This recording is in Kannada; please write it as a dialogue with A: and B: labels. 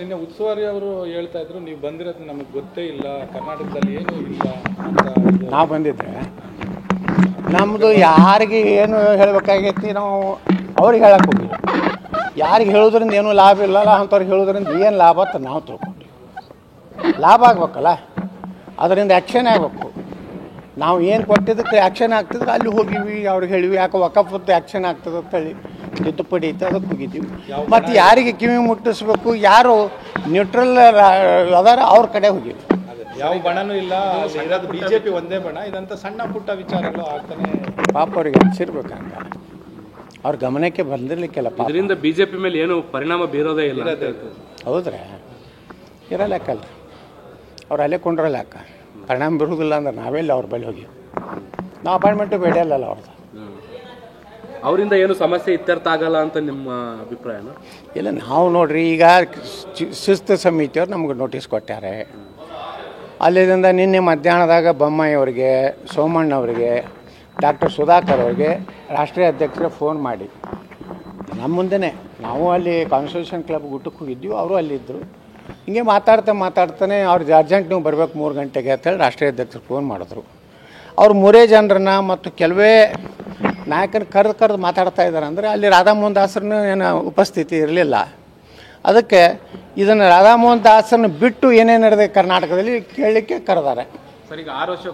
A: ನಿನ್ನೆ ಉಸ್ತುವಾರಿ ಅವರು ಹೇಳ್ತಾ ಇದ್ರು ನೀವು ಬಂದಿರೋದು ನಮಗೆ ಗೊತ್ತೇ ಇಲ್ಲ, ಕರ್ನಾಟಕದಲ್ಲಿ ಏನೂ ಇಲ್ಲ ಅಂತ.
B: ನಾವು ಬಂದಿದ್ರೆ ನಮ್ಮದು ಯಾರಿಗೆ ಏನು ಹೇಳಬೇಕಾಗೈತಿ ನಾವು ಅವ್ರಿಗೆ ಹೇಳಕ್ಕೆ ಹೋಗಿದ್ವಿ. ಯಾರಿಗೆ ಹೇಳೋದ್ರಿಂದ ಏನೂ ಲಾಭ ಇಲ್ಲಲ್ಲ ಅಂಥವ್ರಿಗೆ ಹೇಳೋದ್ರಿಂದ ಏನು ಲಾಭ ಅಂತ ನಾವು ತಿಳ್ಕೊಂಡ್ವಿ. ಲಾಭ ಆಗ್ಬೇಕಲ್ಲ, ಅದರಿಂದ ಆ್ಯಕ್ಷನ್ ಆಗಬೇಕು. ನಾವು ಏನು ಕೊಟ್ಟಿದ್ದಕ್ಕೆ ಆ್ಯಕ್ಷನ್ ಆಗ್ತಿದ್ರೆ ಅಲ್ಲಿ ಹೋಗಿವಿ, ಅವ್ರಿಗೆ ಹೇಳಿವಿ. ಯಾಕೆ ವಕಫದ್ದು ಆ್ಯಕ್ಷನ್ ಆಗ್ತದೆ ಅಂತೇಳಿ ತಿದ್ದುಪಡಿ ಐತೆ ಅದಕ್ಕೆ ಹೋಗಿದ್ದೀವಿ. ಮತ್ತು ಯಾರಿಗೆ ಕಿವಿ ಮುಟ್ಟಿಸ್ಬೇಕು, ಯಾರು ನ್ಯೂಟ್ರಲ್ ಅದಾರ ಅವ್ರ ಕಡೆ ಹೋಗಿವಿ.
A: ಯಾವ ಬಣನೂ ಇಲ್ಲ, ಬಿಜೆಪಿ ಒಂದೇ ಬಣ. ಇದಂತ ಸಣ್ಣ ಪುಟ್ಟ ವಿಚಾರಗಳು ಆಗ್ತಾನೆ.
B: ಪಾಪ ಅವ್ರಿಗೆ ಅನಿಸಿರ್ಬೇಕಂತ ಅವ್ರ ಗಮನಕ್ಕೆ ಬಂದಿರ್ಲಿಕ್ಕೆಲ್ಲ.
C: ಇದರಿಂದ ಬಿಜೆಪಿ ಮೇಲೆ ಏನು ಪರಿಣಾಮ ಬೀರೋದೇ ಇಲ್ಲ.
B: ಹೌದ್ರಾ? ಇರಲ್ಯಾಕಲ್ಲ, ಅವ್ರು ಅಲ್ಲೇ ಕೊಂಡ್ರಲ್ಯಾಕ ಪರಿಣಾಮ ಬೀರೋದಿಲ್ಲ ಅಂದ್ರೆ ನಾವೆಲ್ಲ ಅವ್ರ ಬಳಿ ಹೋಗಿ ನಾವು ಅಪಾಯಿಂಟ್ಮೆಂಟು ಬೇಡಲ್ಲ ಅವ್ರದ್ದು.
C: ಅವರಿಂದ ಏನು ಸಮಸ್ಯೆ ಇತ್ಯರ್ಥ ಆಗಲ್ಲ ಅಂತ ನಿಮ್ಮ ಅಭಿಪ್ರಾಯನ?
B: ಇಲ್ಲ, ನಾವು ನೋಡ್ರಿ ಈಗ ಶಿಸ್ತು ಸಮಿತಿಯವ್ರು ನಮ್ಗೆ ನೋಟಿಸ್ ಕೊಟ್ಟಾರೆ. ಅಲ್ಲಿಂದ ನಿನ್ನೆ ಮಧ್ಯಾಹ್ನದಾಗ ಬೊಮ್ಮಾಯಿ ಅವರಿಗೆ, ಸೋಮಣ್ಣವರಿಗೆ, ಡಾಕ್ಟರ್ ಸುಧಾಕರ್ ಅವರಿಗೆ ರಾಷ್ಟ್ರೀಯ ಅಧ್ಯಕ್ಷರೇ ಫೋನ್ ಮಾಡಿ ನಮ್ಮ ಮುಂದೆನೇ, ನಾವು ಅಲ್ಲಿ ಕಾನ್ಸ್ಟಿಟ್ಯೂಷನ್ ಕ್ಲಬ್ ಊಟಕ್ಕೆ ಹೋಗಿದ್ದೀವಿ, ಅವರು ಅಲ್ಲಿದ್ದರು. ಹಿಂಗೆ ಮಾತಾಡ್ತಾನೆ ಅವ್ರಿಗೆ ಅರ್ಜೆಂಟ್ ನೀವು ಬರಬೇಕು 3 ಗಂಟೆಗೆ ಅಂತೇಳಿ ರಾಷ್ಟ್ರೀಯ ಅಧ್ಯಕ್ಷರು ಫೋನ್ ಮಾಡಿದ್ರು. ಅವ್ರು 3 ಜನರನ್ನ ಮತ್ತು ಕೆಲವೇ ನಾಯಕನ ಕರೆದು ಮಾತಾಡ್ತಾ ಇದ್ದಾರೆ. ಅಂದರೆ ಅಲ್ಲಿ ರಾಧಾಮೋಹನ್ ದಾಸರನ್ನು ಏನು ಉಪಸ್ಥಿತಿ ಇರಲಿಲ್ಲ. ಅದಕ್ಕೆ ಇದನ್ನು ರಾಧಾಮೋಹನ್ ದಾಸರನ್ನು ಬಿಟ್ಟು ಏನೇನು ನಡೆದಿದೆ ಕರ್ನಾಟಕದಲ್ಲಿ ಕೇಳಲಿಕ್ಕೆ ಕರೆದಾರೆ.
A: ಸರ್, ಈಗ 6 ವರ್ಷ